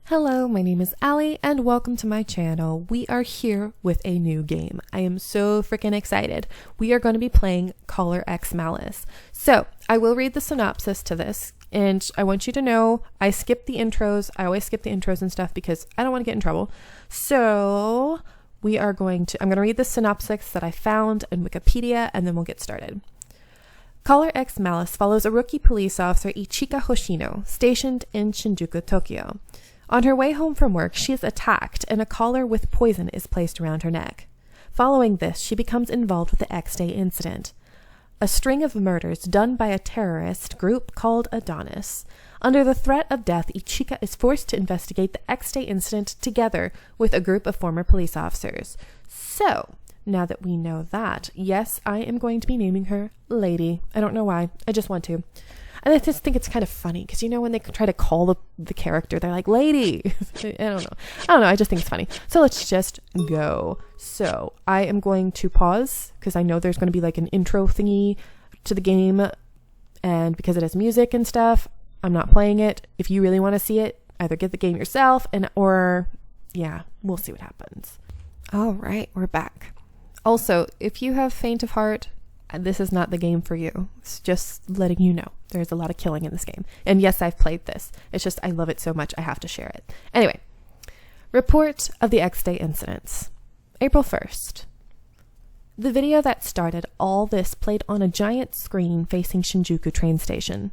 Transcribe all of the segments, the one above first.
Hello, my name is Ali and welcome to my channel. We are here with a new game. I am so freaking excited. We are going to be playing Caller X Malice. So I will read the synopsis to this and I want you to know I skip the intros. I always skip the intros and stuff because I don't want to get in trouble. So I'm going to read the synopsis that I found in Wikipedia and then we'll get started. Caller X Malice follows a rookie police officer, Ichika Hoshino, stationed in Shinjuku, Tokyo. On her way home from work, she is attacked and a collar with poison is placed around her neck. Following this, she becomes involved with the X-Day incident, a string of murders done by a terrorist group called Adonis. Under the threat of death, Ichika is forced to investigate the X-Day incident together with a group of former police officers. So, now that we know that, yes, I am going to be naming her Lady. I don't know why. I just want to. And I just think it's kind of funny because, you know, when they try to call the character, they're like, Lady. I don't know. I just think it's funny. So let's just go. So I am going to pause because I know there's going to be like an intro thingy to the game. And because it has music and stuff, I'm not playing it. If you really want to see it, either get the game yourself or we'll see what happens. All right, we're back. Also, if you have faint of heart, this is not the game for you. It's just letting you know. There's a lot of killing in this game. And yes, I've played this. It's just I love it so much I have to share it. Anyway, report of the X-Day incidents. April 1st. The video that started all this played on a giant screen facing Shinjuku train station.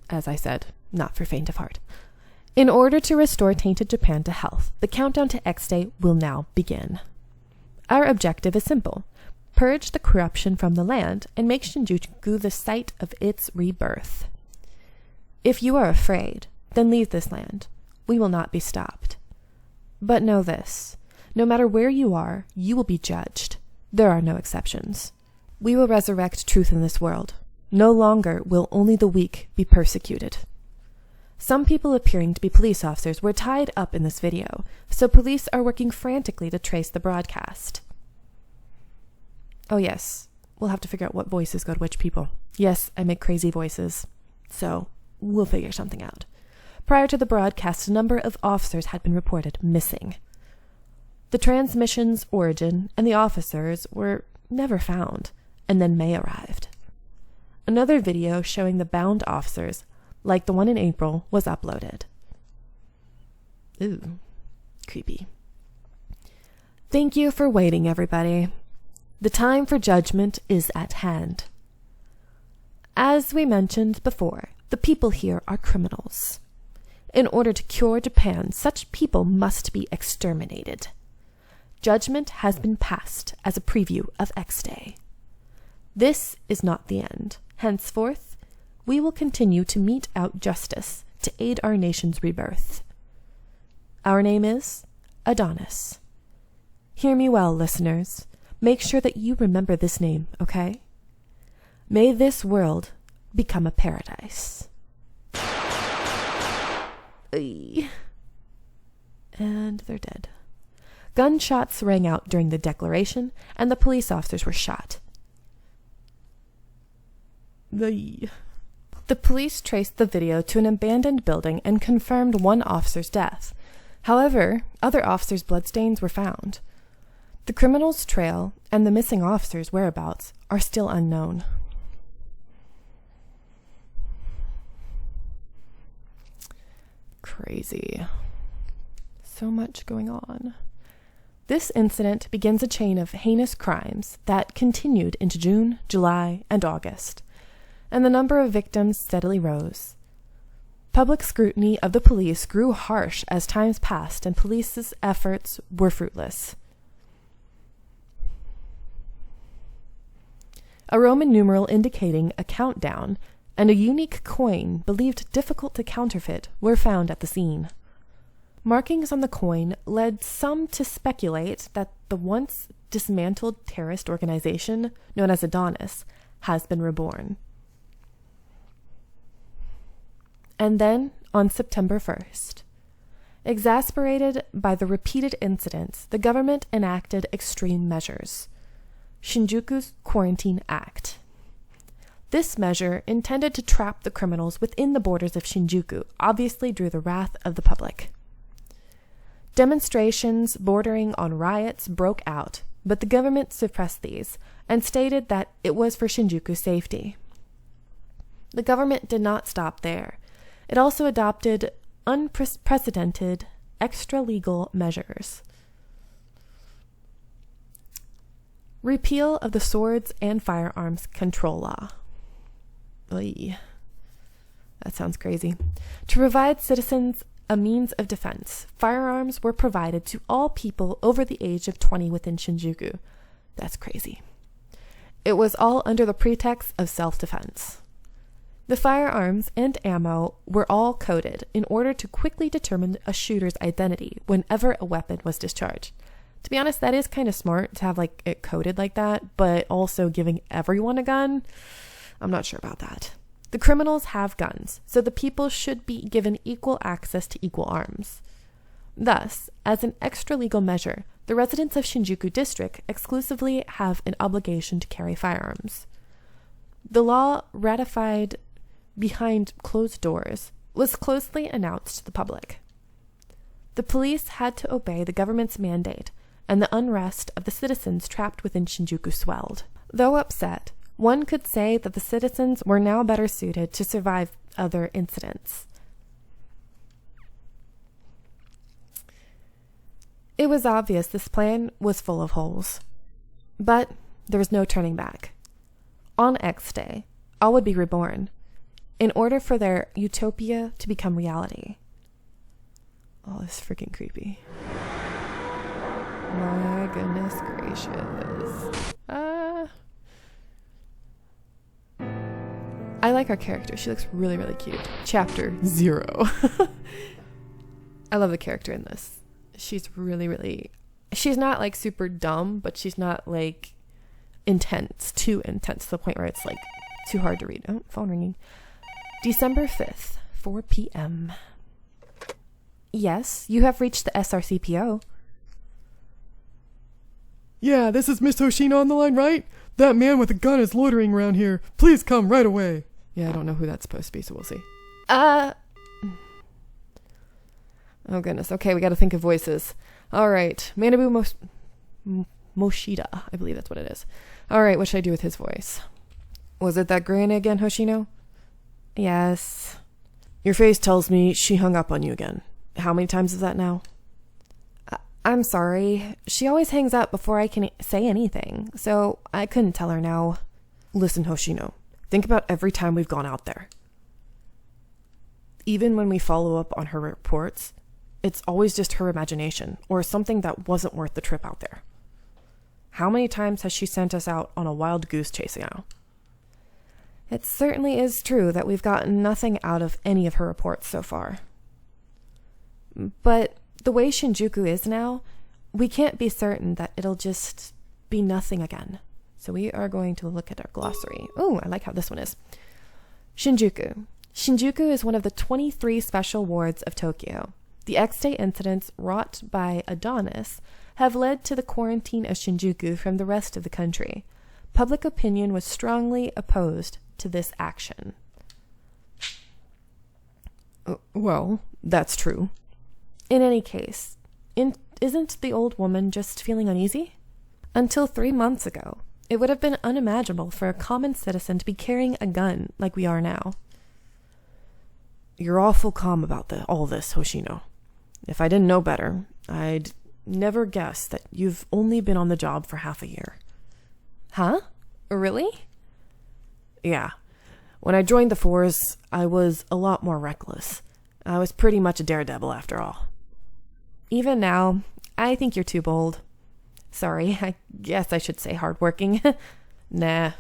As I said, not for faint of heart. In order to restore tainted Japan to health, the countdown to X-Day will now begin. Our objective is simple. Purge the corruption from the land and make Shinjuku the site of its rebirth. If you are afraid, then leave this land. We will not be stopped. But know this, no matter where you are, you will be judged. There are no exceptions. We will resurrect truth in this world. No longer will only the weak be persecuted. Some people appearing to be police officers were tied up in this video, so police are working frantically to trace the broadcast. Oh yes, we'll have to figure out what voices go to which people. Yes, I make crazy voices, so we'll figure something out. Prior to the broadcast, a number of officers had been reported missing. The transmission's origin and the officers were never found, and then May arrived. Another video showing the bound officers, like the one in April, was uploaded. Ooh, creepy. Thank you for waiting, everybody. The time for judgment is at hand. As we mentioned before, the people here are criminals. In order to cure Japan, such people must be exterminated. Judgment has been passed as a preview of X-Day. This is not the end. Henceforth, we will continue to mete out justice to aid our nation's rebirth. Our name is Adonis. Hear me well, listeners. Make sure that you remember this name, okay? May this world become a paradise. And they're dead. Gunshots rang out during the declaration, and the police officers were shot. The police traced the video to an abandoned building and confirmed one officer's death. However, other officers' bloodstains were found. The criminals' trail and the missing officers' whereabouts are still unknown. Crazy. So much going on. This incident begins a chain of heinous crimes that continued into June, July, and August, and the number of victims steadily rose. Public scrutiny of the police grew harsh as times passed and police's efforts were fruitless. A Roman numeral indicating a countdown and a unique coin believed difficult to counterfeit were found at the scene. Markings on the coin led some to speculate that the once dismantled terrorist organization known as Adonis has been reborn. And then, on September 1st, exasperated by the repeated incidents, the government enacted extreme measures. Shinjuku's Quarantine Act. This measure, intended to trap the criminals within the borders of Shinjuku, obviously drew the wrath of the public. Demonstrations bordering on riots broke out, but the government suppressed these and stated that it was for Shinjuku's safety. The government did not stop there. It also adopted unprecedented extra-legal measures. Repeal of the Swords and Firearms Control Law. Oy. That sounds crazy. To provide citizens a means of defense, firearms were provided to all people over the age of 20 within Shinjuku. That's crazy. It was all under the pretext of self-defense. The firearms and ammo were all coded in order to quickly determine a shooter's identity whenever a weapon was discharged. To be honest, that is kind of smart to have it coded like that, but also giving everyone a gun, I'm not sure about that. The criminals have guns, so the people should be given equal access to equal arms. Thus, as an extra-legal measure, the residents of Shinjuku District exclusively have an obligation to carry firearms. The law, ratified behind closed doors, was closely announced to the public. The police had to obey the government's mandate, and the unrest of the citizens trapped within Shinjuku swelled. Though upset, one could say that the citizens were now better suited to survive other incidents. It was obvious this plan was full of holes. But there was no turning back. On X Day, all would be reborn, in order for their utopia to become reality. Oh, this is freaking creepy. My goodness gracious. I like our character. She looks really, really cute. Chapter 0. I love the character in this. She's really, really... She's not super dumb, but she's not intense. Too intense to the point where it's too hard to read. Oh, phone ringing. December 5th, 4 p.m. Yes, you have reached the SRCPO. Yeah, this is Miss Hoshino on the line, right? That man with a gun is loitering around here. Please come right away. Yeah, I don't know who that's supposed to be, so we'll see. Oh goodness. Okay, we gotta think of voices. Alright. Manabu Moshida. I believe that's what it is. Alright, what should I do with his voice? Was it that granny again, Hoshino? Yes. Your face tells me she hung up on you again. How many times is that now? I'm sorry. She always hangs up before I can say anything, so I couldn't tell her now. Listen, Hoshino. Think about every time we've gone out there. Even when we follow up on her reports, it's always just her imagination or something that wasn't worth the trip out there. How many times has she sent us out on a wild goose chase now? It certainly is true that we've gotten nothing out of any of her reports so far. But the way Shinjuku is now, we can't be certain that it'll just be nothing again. So we are going to look at our glossary. Oh, I like how this one is. Shinjuku. Shinjuku is one of the 23 special wards of Tokyo. The X-Day incidents wrought by Adonis have led to the quarantine of Shinjuku from the rest of the country. Public opinion was strongly opposed to this action. Well, that's true. In any case, isn't the old woman just feeling uneasy? Until 3 months ago, it would have been unimaginable for a common citizen to be carrying a gun like we are now. You're awful calm about all this, Hoshino. If I didn't know better, I'd never guess that you've only been on the job for half a year. Huh? Really? Yeah. When I joined the force, I was a lot more reckless. I was pretty much a daredevil after all. Even now, I think you're too bold. Sorry, I guess I should say hardworking. Nah.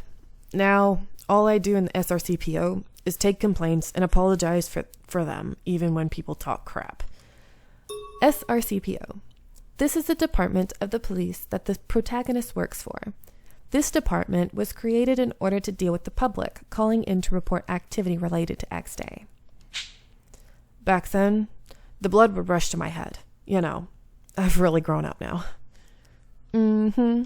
Now, all I do in the SRCPO is take complaints and apologize for them, even when people talk crap. SRCPO. This is the department of the police that the protagonist works for. This department was created in order to deal with the public calling in to report activity related to X-Day. Back then, the blood would rush to my head. You know, I've really grown up now. Mm-hmm.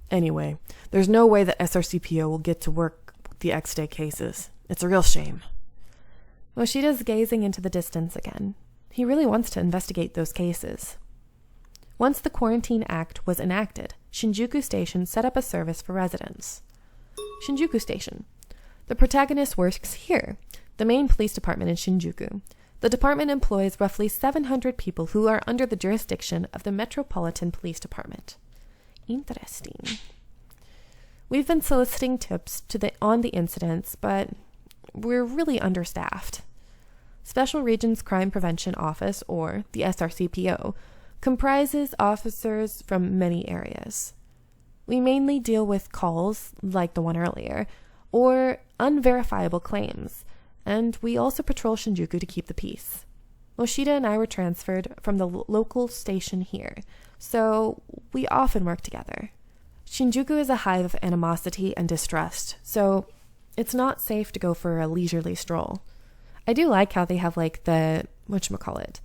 Anyway, there's no way that SRCPO will get to work the X-Day cases. It's a real shame. Moshida's gazing into the distance again. He really wants to investigate those cases. Once the Quarantine Act was enacted, Shinjuku Station set up a service for residents. Shinjuku Station. The protagonist works here, the main police department in Shinjuku. The department employs roughly 700 people who are under the jurisdiction of the Metropolitan Police Department. Interesting. We've been soliciting tips on the incidents, but we're really understaffed. Special Regions Crime Prevention Office, or the SRCPO, comprises officers from many areas. We mainly deal with calls, like the one earlier, or unverifiable claims, and we also patrol Shinjuku to keep the peace. Moshida and I were transferred from the local station here, so we often work together. Shinjuku is a hive of animosity and distrust, so it's not safe to go for a leisurely stroll. I do like how they have like the, whatchamacallit,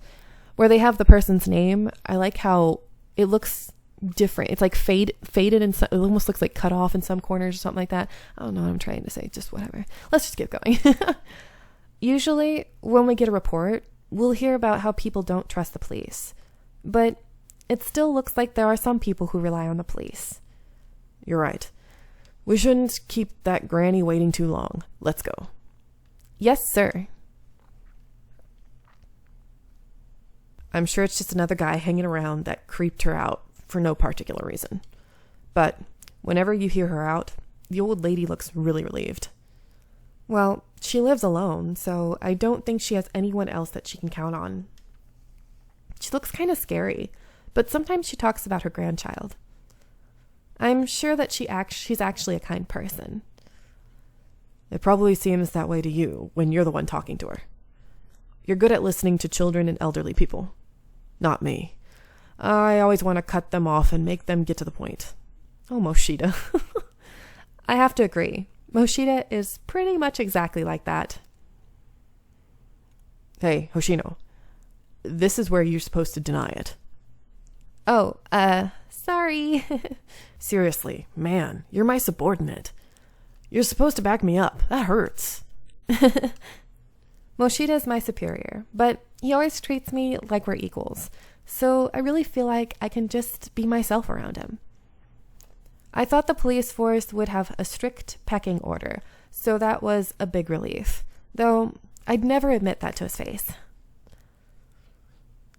where they have the person's name. I like how it looks different. It's like faded and it almost looks like cut off in some corners or something like that. I don't know what I'm trying to say, just whatever. Let's just keep going. Usually when we get a report, we'll hear about how people don't trust the police. But it still looks like there are some people who rely on the police. You're right. We shouldn't keep that granny waiting too long. Let's go. Yes, sir. I'm sure it's just another guy hanging around that creeped her out for no particular reason. But whenever you hear her out, the old lady looks really relieved. Well, she lives alone, so I don't think she has anyone else that she can count on. She looks kind of scary, but sometimes she talks about her grandchild. I'm sure that she's actually a kind person. It probably seems that way to you when you're the one talking to her. You're good at listening to children and elderly people. Not me. I always want to cut them off and make them get to the point. Oh, Moshida. I have to agree. Moshida is pretty much exactly like that. Hey, Hoshino. This is where you're supposed to deny it. Oh, sorry. Seriously, man, you're my subordinate. You're supposed to back me up. That hurts. Moshida is my superior, but he always treats me like we're equals, so I really feel like I can just be myself around him. I thought the police force would have a strict pecking order, so that was a big relief, though I'd never admit that to his face.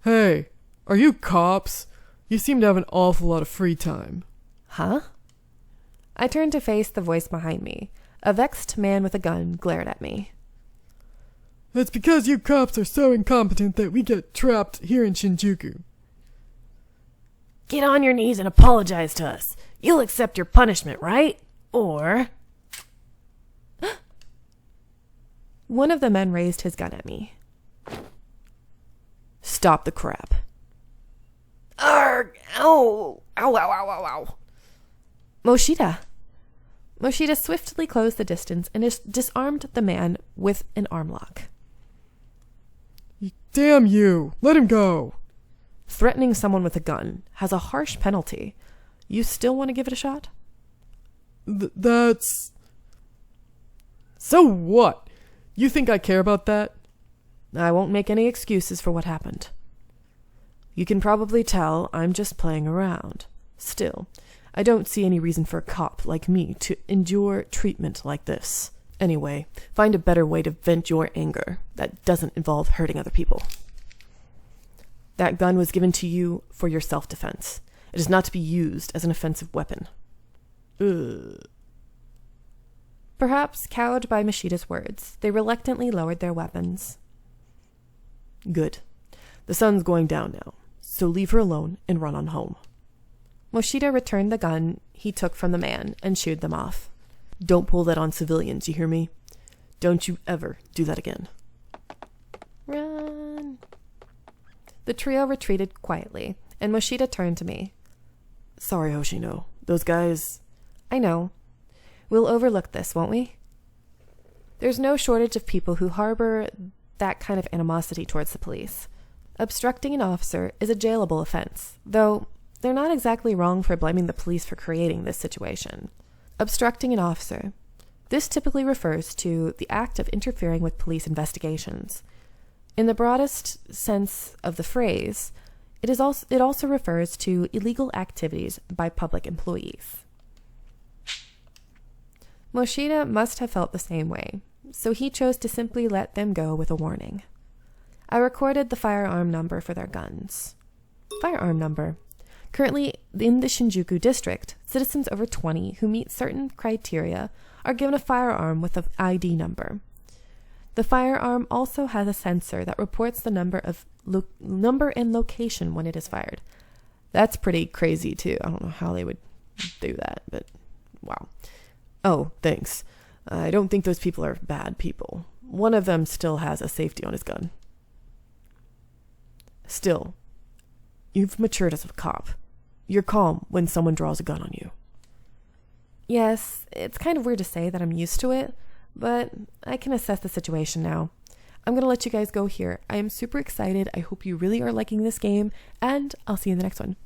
Hey, are you cops? You seem to have an awful lot of free time. Huh? I turned to face the voice behind me. A vexed man with a gun glared at me. It's because you cops are so incompetent that we get trapped here in Shinjuku. Get on your knees and apologize to us. You'll accept your punishment, right? Or... One of the men raised his gun at me. Stop the crap. Arrgh! Ow! Ow, ow, ow, ow, ow. Moshida! Moshida swiftly closed the distance and disarmed the man with an arm lock. Damn you! Let him go! Threatening someone with a gun has a harsh penalty. You still want to give it a shot? That's... So what? You think I care about that? I won't make any excuses for what happened. You can probably tell I'm just playing around. Still, I don't see any reason for a cop like me to endure treatment like this. Anyway, find a better way to vent your anger that doesn't involve hurting other people. That gun was given to you for your self-defense. It is not to be used as an offensive weapon. Ugh. Perhaps cowed by Moshida's words, they reluctantly lowered their weapons. Good. The sun's going down now, so leave her alone and run on home. Moshida returned the gun he took from the man and shooed them off. Don't pull that on civilians, you hear me? Don't you ever do that again. Run. The trio retreated quietly, and Moshida turned to me. Sorry, Hoshino. Those guys... I know. We'll overlook this, won't we? There's no shortage of people who harbor that kind of animosity towards the police. Obstructing an officer is a jailable offense, though they're not exactly wrong for blaming the police for creating this situation. Obstructing an officer, This typically refers to the act of interfering with police investigations. In the broadest sense of the phrase, it also refers to illegal activities by public employees. Moshida must have felt the same way, so he chose to simply let them go with a warning. I recorded the firearm number for their guns. Firearm number. Currently, in the Shinjuku district, citizens over 20 who meet certain criteria are given a firearm with an ID number. The firearm also has a sensor that reports the number and location when it is fired. That's pretty crazy too. I don't know how they would do that, but wow. Oh, thanks. I don't think those people are bad people. One of them still has a safety on his gun. Still, you've matured as a cop. You're calm when someone draws a gun on you. Yes, it's kind of weird to say that I'm used to it, but I can assess the situation now. I'm going to let you guys go here. I am super excited. I hope you really are liking this game, and I'll see you in the next one.